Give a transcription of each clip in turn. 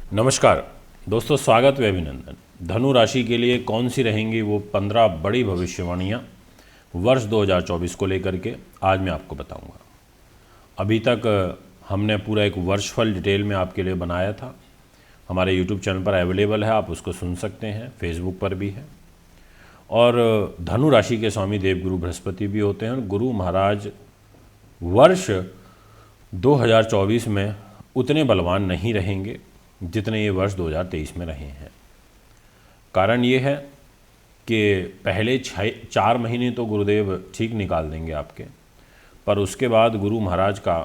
नमस्कार दोस्तों, स्वागत व अभिनंदन। धनु राशि के लिए कौन सी रहेंगी वो 15 बड़ी भविष्यवाणियाँ वर्ष 2024 को लेकर के आज मैं आपको बताऊंगा। अभी तक हमने पूरा एक वर्षफल डिटेल में आपके लिए बनाया था। हमारे यूट्यूब चैनल पर अवेलेबल है, आप उसको सुन सकते हैं, फेसबुक पर भी है। और धनु राशि के स्वामी देवगुरु बृहस्पति भी होते हैं। गुरु महाराज वर्ष 2024 में उतने बलवान नहीं रहेंगे जितने ये वर्ष 2023 में रहे हैं। कारण ये है कि पहले 4 महीने तो गुरुदेव ठीक निकाल देंगे आपके, पर उसके बाद गुरु महाराज का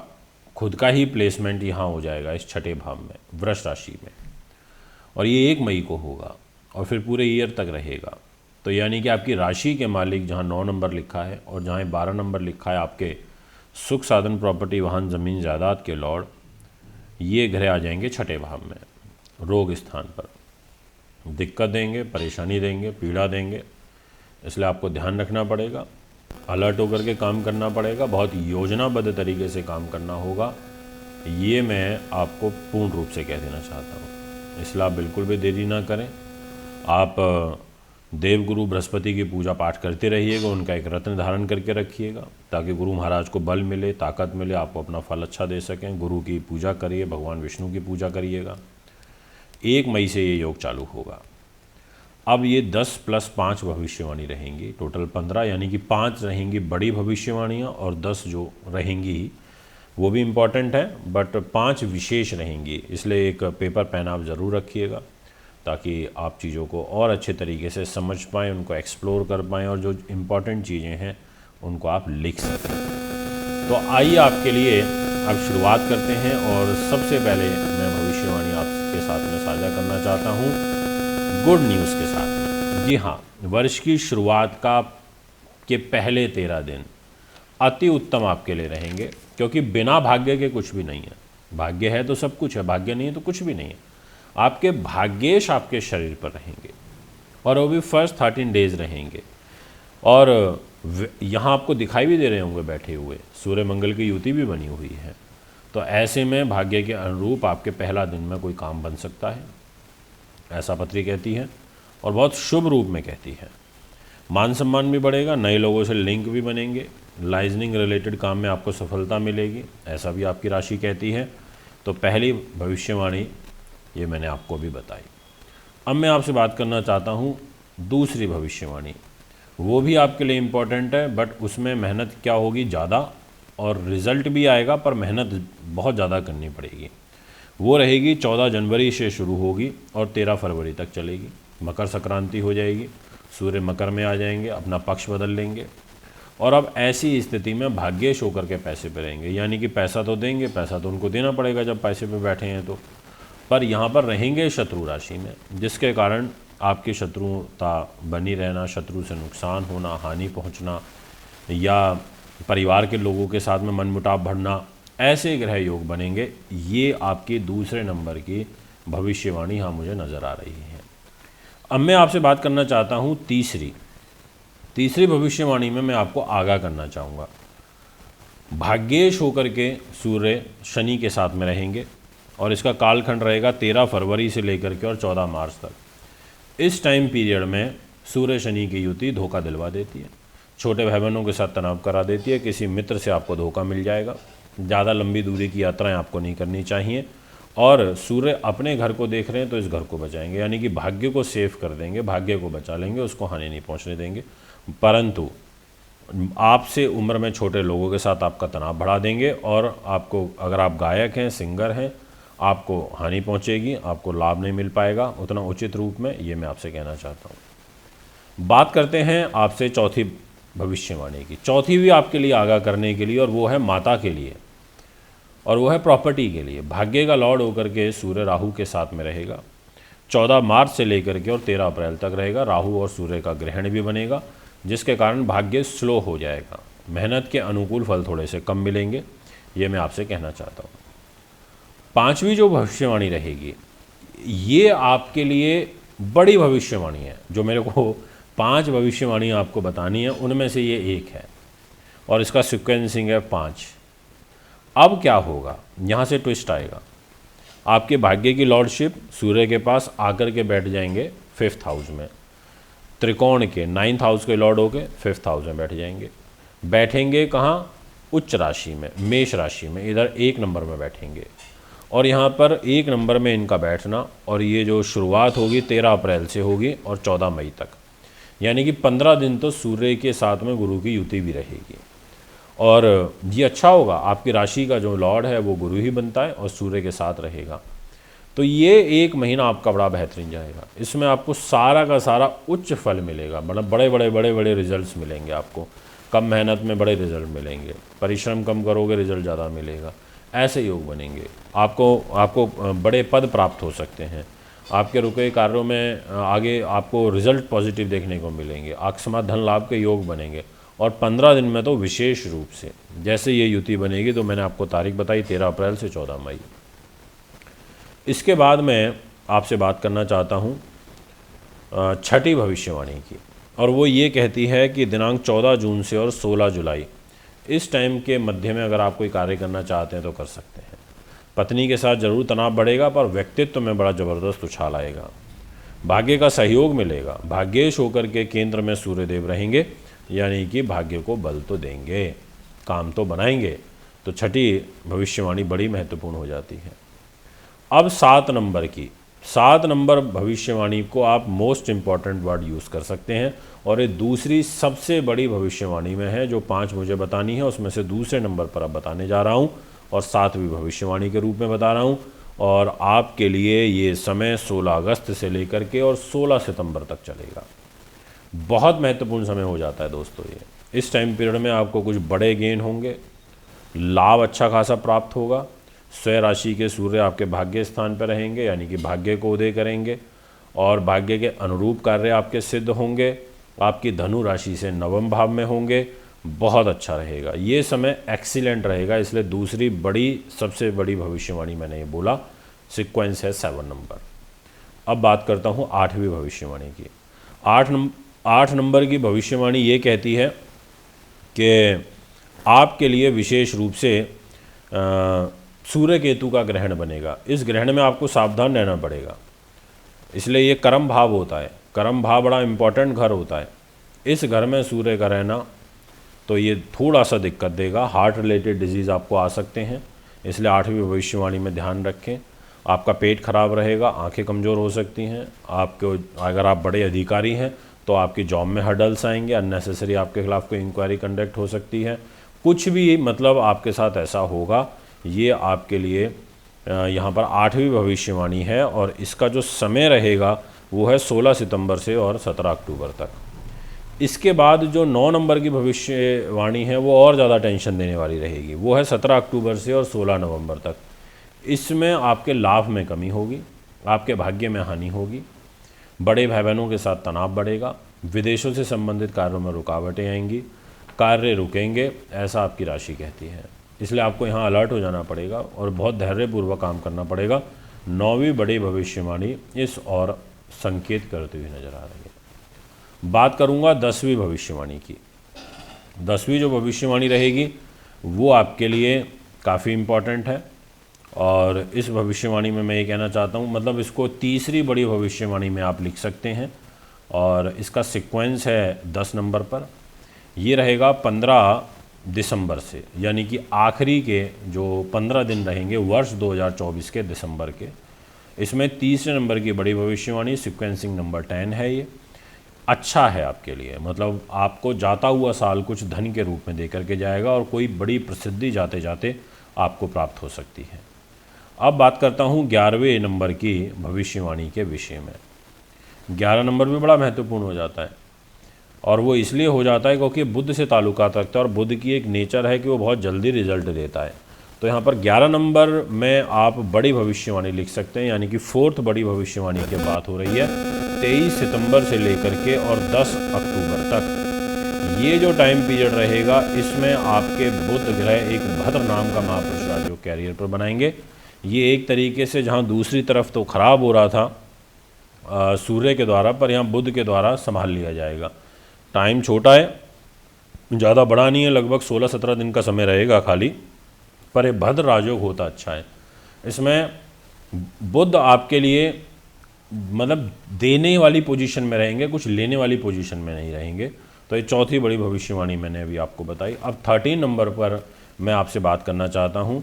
खुद का ही प्लेसमेंट यहाँ हो जाएगा इस छठे भाव में, वृष राशि में, और ये 1 मई को होगा और फिर पूरे ईयर तक रहेगा। तो यानी कि आपकी राशि के मालिक जहाँ 9 नंबर लिखा है और जहाँ 12 नंबर लिखा है आपके सुख साधन प्रॉपर्टी वाहन ज़मीन जायदाद के लॉर्ड, ये ग्रह आ जाएंगे छठे भाव में, रोग स्थान पर दिक्कत देंगे, परेशानी देंगे, पीड़ा देंगे। इसलिए आपको ध्यान रखना पड़ेगा, अलर्ट होकर के काम करना पड़ेगा, बहुत योजनाबद्ध तरीके से काम करना होगा। ये मैं आपको पूर्ण रूप से कह देना चाहता हूँ। इसलिए आप बिल्कुल भी देरी ना करें। आप देवगुरु बृहस्पति की पूजा पाठ करते रहिएगा, उनका एक रत्न धारण करके रखिएगा ताकि गुरु महाराज को बल मिले, ताकत मिले, आपको अपना फल अच्छा दे सकें। गुरु की पूजा करिए, भगवान विष्णु की पूजा करिएगा। 1 मई से ये योग चालू होगा। अब ये 10 + 5 भविष्यवाणी रहेंगी, टोटल 15, यानी कि 5 रहेंगी बड़ी भविष्यवाणियाँ और 10 जो रहेंगी वो भी इम्पॉर्टेंट है, बट 5 विशेष रहेंगी। इसलिए एक पेपर पेन आप ज़रूर रखिएगा ताकि आप चीज़ों को और अच्छे तरीके से समझ पाएँ, उनको एक्सप्लोर कर पाएँ और जो इम्पॉर्टेंट चीज़ें हैं उनको आप लिख सकें। तो आइए आपके लिए अब शुरुआत करते हैं। और सबसे पहले मैं भविष्यवाणी आपके साथ में साझा करना चाहता हूँ गुड न्यूज़ के साथ में। जी हाँ, वर्ष की शुरुआत के पहले 13 दिन अति उत्तम आपके लिए रहेंगे, क्योंकि बिना भाग्य के कुछ भी नहीं है। भाग्य है तो सब कुछ है, भाग्य नहीं है तो कुछ भी नहीं है। आपके भाग्येश आपके शरीर पर रहेंगे और वो भी फर्स्ट 13 डेज रहेंगे। और यहाँ आपको दिखाई भी दे रहे होंगे बैठे हुए, सूर्य मंगल की युति भी बनी हुई है। तो ऐसे में भाग्य के अनुरूप आपके पहला दिन में कोई काम बन सकता है, ऐसा पत्री कहती है, और बहुत शुभ रूप में कहती है। मान सम्मान भी बढ़ेगा, नए लोगों से लिंक भी बनेंगे, लाइजनिंग रिलेटेड काम में आपको सफलता मिलेगी, ऐसा भी आपकी राशि कहती है। तो पहली भविष्यवाणी ये मैंने आपको भी बताई। अब मैं आपसे बात करना चाहता हूँ दूसरी भविष्यवाणी। वो भी आपके लिए इम्पॉर्टेंट है, बट उसमें मेहनत क्या होगी ज़्यादा, और रिज़ल्ट भी आएगा पर मेहनत बहुत ज़्यादा करनी पड़ेगी। वो रहेगी 14 जनवरी से शुरू होगी और 13 फरवरी तक चलेगी। मकर संक्रांति हो जाएगी, सूर्य मकर में आ जाएंगे, अपना पक्ष बदल लेंगे, और अब ऐसी स्थिति में भाग्येश होकर के पैसे पे रहेंगे। यानी कि पैसा तो देंगे, पैसा तो उनको देना पड़ेगा जब पैसे पे बैठे हैं तो, पर यहाँ पर रहेंगे शत्रु राशि में, जिसके कारण आपकी शत्रुता बनी रहना, शत्रु से नुकसान होना, हानि पहुँचना, या परिवार के लोगों के साथ में मनमुटाव बढ़ना, ऐसे ग्रह योग बनेंगे। ये आपके दूसरे नंबर की भविष्यवाणी यहाँ मुझे नज़र आ रही है। अब मैं आपसे बात करना चाहता हूँ तीसरी भविष्यवाणी में मैं आपको आगाह करना चाहूँगा। भाग्येश होकर के सूर्य शनि के साथ में रहेंगे और इसका कालखंड रहेगा 13 फरवरी से लेकर के और 14 मार्च तक। इस टाइम पीरियड में सूर्य शनि की युति धोखा दिलवा देती है, छोटे भाई बहनों के साथ तनाव करा देती है, किसी मित्र से आपको धोखा मिल जाएगा, ज़्यादा लंबी दूरी की यात्राएं आपको नहीं करनी चाहिए। और सूर्य अपने घर को देख रहे हैं तो इस घर को बचाएंगे, यानी कि भाग्य को सेव कर देंगे, भाग्य को बचा लेंगे, उसको हानि नहीं पहुंचने देंगे। परंतु आपसे उम्र में छोटे लोगों के साथ आपका तनाव बढ़ा देंगे, और आपको, अगर आप गायक हैं, सिंगर हैं, आपको हानि पहुंचेगी, आपको लाभ नहीं मिल पाएगा उतना उचित रूप में। ये मैं आपसे कहना चाहता हूँ। बात करते हैं आपसे चौथी भविष्यवाणी की। चौथी भी आपके लिए आगाह करने के लिए, और वो है माता के लिए, और वो है प्रॉपर्टी के लिए। भाग्य का लॉर्ड होकर के सूर्य राहु के साथ में रहेगा, 14 मार्च से लेकर के और 13 अप्रैल तक रहेगा। राहु और सूर्य का ग्रहण भी बनेगा, जिसके कारण भाग्य स्लो हो जाएगा, मेहनत के अनुकूल फल थोड़े से कम मिलेंगे। ये मैं आपसे कहना चाहता हूँ। 5वीं जो भविष्यवाणी रहेगी, ये आपके लिए बड़ी भविष्यवाणी है। जो मेरे को 5 भविष्यवाणी आपको बतानी है, उनमें से ये एक है, और इसका सीक्वेंसिंग है 5। अब क्या होगा, यहाँ से ट्विस्ट आएगा। आपके भाग्य की लॉर्डशिप सूर्य के पास आकर के बैठ जाएंगे 5th हाउस में। त्रिकोण के 9th हाउस के लॉर्ड होके 5th हाउस में बैठ जाएंगे। बैठेंगे कहाँ? उच्च राशि में, मेष राशि में, इधर 1 नंबर में बैठेंगे। और यहाँ पर 1 नंबर में इनका बैठना, और ये जो शुरुआत होगी 13 अप्रैल से होगी और 14 मई तक, यानी कि 15 दिन तो सूर्य के साथ में गुरु की युति भी रहेगी। और ये अच्छा होगा, आपकी राशि का जो लॉर्ड है वो गुरु ही बनता है और सूर्य के साथ रहेगा। तो ये 1 महीना आपका बड़ा बेहतरीन जाएगा। इसमें आपको सारा का सारा उच्च फल मिलेगा, बड़े बड़े रिजल्ट्स मिलेंगे आपको। कम मेहनत में बड़े रिजल्ट मिलेंगे, परिश्रम कम करोगे रिजल्ट ज़्यादा मिलेगा, ऐसे योग बनेंगे। आपको बड़े पद प्राप्त हो सकते हैं। आपके रुके कार्यों में आगे आपको रिजल्ट पॉजिटिव देखने को मिलेंगे। अकस्मात धन लाभ के योग बनेंगे। और 15 दिन में तो विशेष रूप से जैसे ये युति बनेगी, तो मैंने आपको तारीख बताई 13 अप्रैल से 14 मई। इसके बाद मैं आपसे बात करना चाहता हूँ छठी भविष्यवाणी की, और वो ये कहती है कि दिनांक 14 जून से और 16 जुलाई इस टाइम के मध्य में अगर आप कोई कार्य करना चाहते हैं तो कर सकते हैं। पत्नी के साथ जरूर तनाव बढ़ेगा, पर व्यक्तित्व में बड़ा ज़बरदस्त उछाल आएगा। भाग्य का सहयोग मिलेगा। भाग्येश होकर के केंद्र में सूर्यदेव रहेंगे, यानी कि भाग्य को बल तो देंगे, काम तो बनाएंगे। तो छठी भविष्यवाणी बड़ी महत्वपूर्ण हो जाती है। अब 7 नंबर भविष्यवाणी को आप मोस्ट इम्पॉर्टेंट वर्ड यूज़ कर सकते हैं, और ये दूसरी सबसे बड़ी भविष्यवाणी में है। जो 5 मुझे बतानी है उसमें से दूसरे नंबर पर अब बताने जा रहा हूँ, और 7वीं भविष्यवाणी के रूप में बता रहा हूँ। और आपके लिए ये समय 16 अगस्त से लेकर के और 16 सितंबर तक चलेगा। बहुत महत्वपूर्ण समय हो जाता है दोस्तों ये। इस टाइम पीरियड में आपको कुछ बड़े गेन होंगे, लाभ अच्छा खासा प्राप्त होगा। स्वयं राशि के सूर्य आपके भाग्य स्थान पर रहेंगे, यानी कि भाग्य को उदय करेंगे, और भाग्य के अनुरूप कार्य आपके सिद्ध होंगे। आपकी धनु राशि से 9वें भाव में होंगे। बहुत अच्छा रहेगा ये समय, एक्सीलेंट रहेगा। इसलिए दूसरी सबसे बड़ी भविष्यवाणी मैंने ये बोला, सीक्वेंस है 7 नंबर। अब बात करता हूँ 8वीं भविष्यवाणी की। 8 नंबर की भविष्यवाणी ये कहती है कि आपके लिए विशेष रूप से सूर्य केतु का ग्रहण बनेगा। इस ग्रहण में आपको सावधान रहना पड़ेगा, इसलिए ये कर्म भाव होता है। कर्म भाव बड़ा इम्पोर्टेंट घर होता है। इस घर में सूर्य का रहना तो ये थोड़ा सा दिक्कत देगा। हार्ट रिलेटेड डिजीज़ आपको आ सकते हैं, इसलिए 8वीं भविष्यवाणी में ध्यान रखें। आपका पेट खराब रहेगा, आंखें कमज़ोर हो सकती हैं। आपको अगर आप बड़े अधिकारी हैं तो आपकी जॉब में हर्डल्स आएंगे, अननेसेसरी आपके खिलाफ कोई इंक्वायरी कंडक्ट हो सकती है। कुछ भी मतलब आपके साथ ऐसा होगा। ये आपके लिए यहाँ पर 8वीं भविष्यवाणी है, और इसका जो समय रहेगा वो है 16 सितंबर से और 17 अक्टूबर तक। इसके बाद जो 9 नंबर की भविष्यवाणी है वो और ज़्यादा टेंशन देने वाली रहेगी। वो है 17 अक्टूबर से और 16 नवंबर तक। इसमें आपके लाभ में कमी होगी, आपके भाग्य में हानि होगी, बड़े भाई बहनों के साथ तनाव बढ़ेगा, विदेशों से संबंधित कार्यों में रुकावटें आएंगी, कार्य रुकेंगे, ऐसा आपकी राशि कहती है। इसलिए आपको यहाँ अलर्ट हो जाना पड़ेगा और बहुत धैर्यपूर्वक काम करना पड़ेगा। 9वीं बड़ी भविष्यवाणी इस और संकेत करती हुई नजर आ रही है। बात करूँगा 10वीं भविष्यवाणी की। 10वीं जो भविष्यवाणी रहेगी वो आपके लिए काफ़ी इम्पॉर्टेंट है, और इस भविष्यवाणी में मैं ये कहना चाहता हूँ, मतलब इसको तीसरी बड़ी भविष्यवाणी में आप लिख सकते हैं, और इसका सीक्वेंस है 10 नंबर पर। ये रहेगा 15 दिसंबर से, यानी कि आखिरी के जो 15 दिन रहेंगे वर्ष 2024 के दिसंबर के। इसमें तीसरे नंबर की बड़ी भविष्यवाणी, सीक्वेंसिंग नंबर 10 है। ये अच्छा है आपके लिए, मतलब आपको जाता हुआ साल कुछ धन के रूप में दे करके जाएगा, और कोई बड़ी प्रसिद्धि जाते जाते आपको प्राप्त हो सकती है। अब बात करता हूँ 11वें नंबर की भविष्यवाणी के विषय में। 11 नंबर भी बड़ा महत्वपूर्ण हो जाता है, और वो इसलिए हो जाता है क्योंकि बुध से ताल्लुकात रखता है, और बुध की एक नेचर है कि वो बहुत जल्दी रिजल्ट देता है। तो यहाँ पर 11 नंबर में आप बड़ी भविष्यवाणी लिख सकते हैं, यानी कि 4th बड़ी भविष्यवाणी की बात हो रही है 23 सितंबर से लेकर के और 10 अक्टूबर तक। ये जो टाइम पीरियड रहेगा इसमें आपके बुध ग्रह एक भद्र नाम का महापुरुष राजयोग कैरियर पर बनाएंगे। ये एक तरीके से जहाँ दूसरी तरफ तो खराब हो रहा था सूर्य के द्वारा, पर यहाँ बुध के द्वारा संभाल लिया जाएगा। टाइम छोटा है, ज़्यादा बड़ा नहीं है, लगभग 16-17 दिन का समय रहेगा खाली, पर ये भद्र राजयोग होता अच्छा है। इसमें बुध आपके लिए मतलब देने वाली पोजीशन में रहेंगे, कुछ लेने वाली पोजीशन में नहीं रहेंगे। तो ये चौथी बड़ी भविष्यवाणी मैंने अभी आपको बताई। अब 13 नंबर पर मैं आपसे बात करना चाहता हूँ।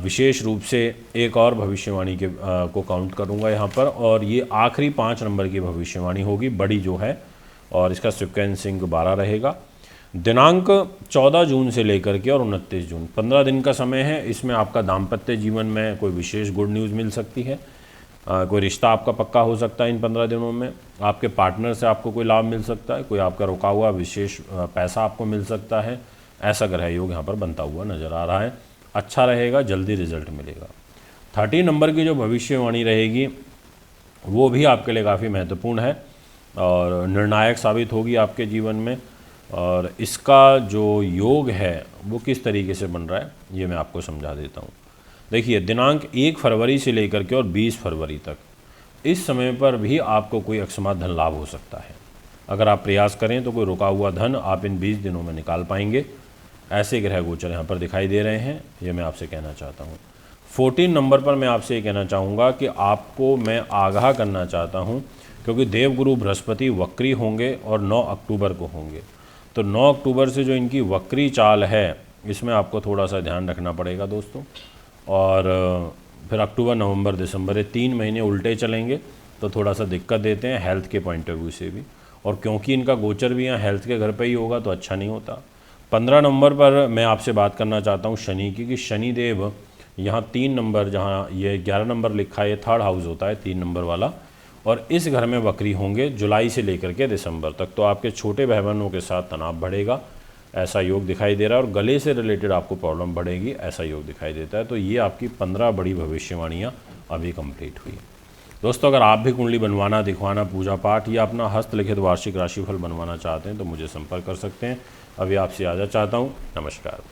विशेष रूप से एक और भविष्यवाणी के को काउंट करूँगा यहाँ पर, और ये आखिरी 5 नंबर की भविष्यवाणी होगी, बड़ी जो है, और इसका सीक्वेंसिंग 12 रहेगा। दिनांक 14 जून से लेकर के और 29 जून, 15 दिन का समय है। इसमें आपका दाम्पत्य जीवन में कोई विशेष गुड न्यूज़ मिल सकती है, कोई रिश्ता आपका पक्का हो सकता है इन 15 दिनों में। आपके पार्टनर से आपको कोई लाभ मिल सकता है, कोई आपका रुका हुआ विशेष पैसा आपको मिल सकता है। ऐसा ग्रह योग यहाँ पर बनता हुआ नज़र आ रहा है। अच्छा रहेगा, जल्दी रिजल्ट मिलेगा। 30 नंबर की जो भविष्यवाणी रहेगी वो भी आपके लिए काफ़ी महत्वपूर्ण है और निर्णायक साबित होगी आपके जीवन में। और इसका जो योग है वो किस तरीके से बन रहा है ये मैं आपको समझा देता हूँ। देखिए, दिनांक 1 फरवरी से लेकर के और 20 फरवरी तक, इस समय पर भी आपको कोई अकस्मात धन लाभ हो सकता है। अगर आप प्रयास करें तो कोई रुका हुआ धन आप इन 20 दिनों में निकाल पाएंगे। ऐसे ग्रह गोचर यहाँ पर दिखाई दे रहे हैं, ये मैं आपसे कहना चाहता हूँ। 14 नंबर पर मैं आपसे ये कहना चाहूँगा कि आपको मैं आगाह करना चाहता हूँ, क्योंकि देवगुरु बृहस्पति वक्री होंगे और 9 अक्टूबर को होंगे। तो 9 अक्टूबर से जो इनकी वक्री चाल है इसमें आपको थोड़ा सा ध्यान रखना पड़ेगा दोस्तों। और फिर अक्टूबर, नवंबर, दिसंबर, ये 3 महीने उल्टे चलेंगे तो थोड़ा सा दिक्कत देते हैं हेल्थ के पॉइंट ऑफ व्यू से भी। और क्योंकि इनका गोचर भी यहाँ हेल्थ के घर पे ही होगा तो अच्छा नहीं होता। 15 नंबर पर मैं आपसे बात करना चाहता हूँ शनि की, कि शनिदेव यहाँ 3 नंबर, जहाँ ये 11 नंबर लिखा है, ये 3rd हाउस होता है 3 नंबर वाला, और इस घर में वक्री होंगे जुलाई से लेकर के दिसंबर तक। तो आपके छोटे भाई बहनों के साथ तनाव बढ़ेगा, ऐसा योग दिखाई दे रहा है, और गले से रिलेटेड आपको प्रॉब्लम बढ़ेगी, ऐसा योग दिखाई देता है। तो ये आपकी 15 बड़ी भविष्यवाणियाँ अभी कंप्लीट हुई। दोस्तों, अगर आप भी कुंडली बनवाना, दिखवाना, पूजा पाठ या अपना हस्तलिखित वार्षिक राशिफल बनवाना चाहते हैं तो मुझे संपर्क कर सकते हैं। अभी आपसे आजा चाहता हूँ। नमस्कार।